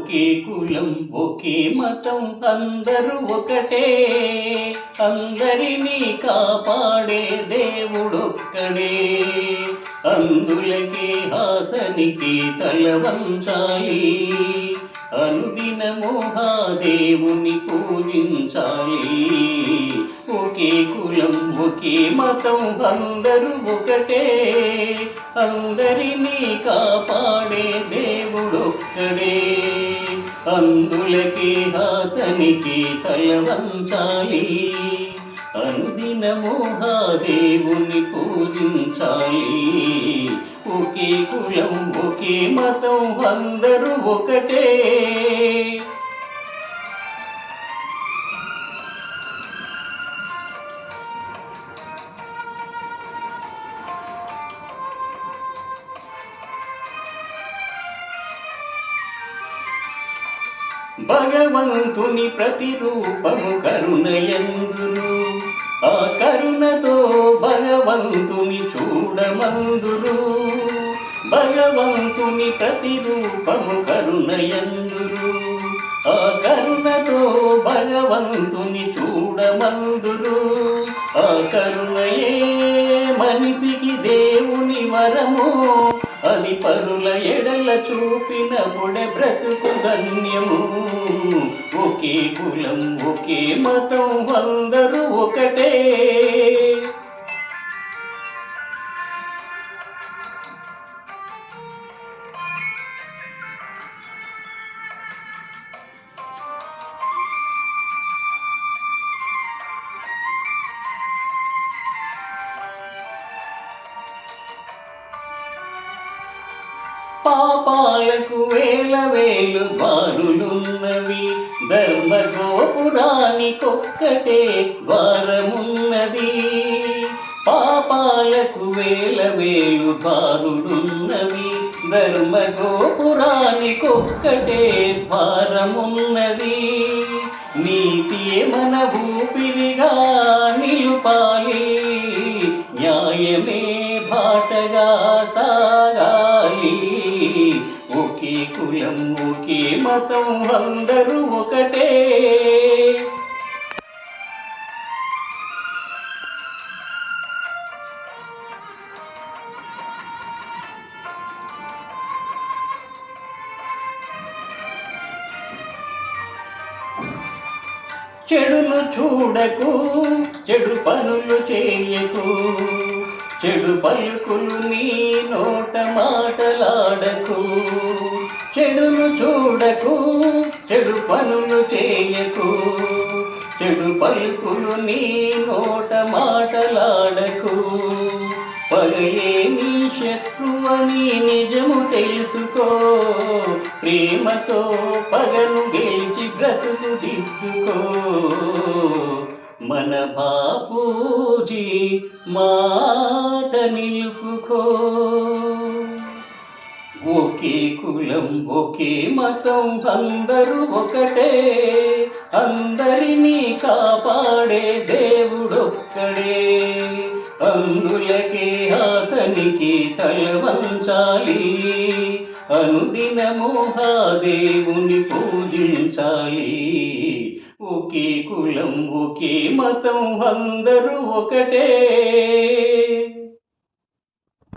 ఒకే కులం ఒకే మతం అందరూ ఒకటే, అందరినీ కాపాడే దేవుడొక్కడే. అందులకే అతనికి తల వంచాలి, అనుదినము ఆ దేవుని పూజించాలి. ఒకే కులం ఒకే మతం అందరూ ఒకటే, అందరినీ కాపాడే దేవుడొక్కడే. అందులకే అతనికి తల వంచాలి, అనుదినము ఆ దేవుని పూజించాలి. ఒకే కులం ఒకే మతం అందరూ ఒకటే. భగవంతుని ప్రతిరూపము కరుణయందురు, ఆ కరుణతో భగవంతుని చూడమందురు. భగవంతుని ప్రతిరూపము కరుణయందురు, ఆ కరుణతో భగవంతుని చూడమందురు. ఆ కరుణయే మనిషికి దేవుని వరము, అది పరుల ఎడల చూపినప్పుడే బ్రతుకు ధన్యము. ఒకే కులం ఒకే మతం అందరూ ఒకటే. పాపాలకు వేల వేలు ద్వారులున్నవి, ధర్మ గోపురానికొక్కటే ద్వారమున్నది. పాపాలకు వేల వేలు ద్వారులున్నవి, ధర్మ గోపురానికొక్కటే ద్వారమున్నది. నీతియే మన ఊపిరిగా నిలుపాలి, న్యాయమే బాటగా సాగాలి. ఒకే కులం ఒకే మతం అందరూ ఒకటే. చెడును చూడకు, చెడు పనులు చేయకు, చెడు పలుకులు నీ నోట మాటలాడకు. చెడును చూడకు, చెడు పనులు చేయకు, చెడు పలుకులు నీ నోట మాటలాడకు. పగయే నీ శత్రువని నిజము తెలుసుకో, ప్రేమతో పగను గెలిచి బ్రతుకు దిద్దుకో. మన బాపూజీ మాట నిలుపుకో. ఒకే కులం ఒకే మతం అందరూ ఒకటే, అందరినీ కాపాడే దేవుడొక్కడే. అందులకే అతనికి తల వంచాలి, అనుదినము ఆ దేవుని పూజించాలి. ఒకే కులం ఒకే మతం అందరూ ఒకటే.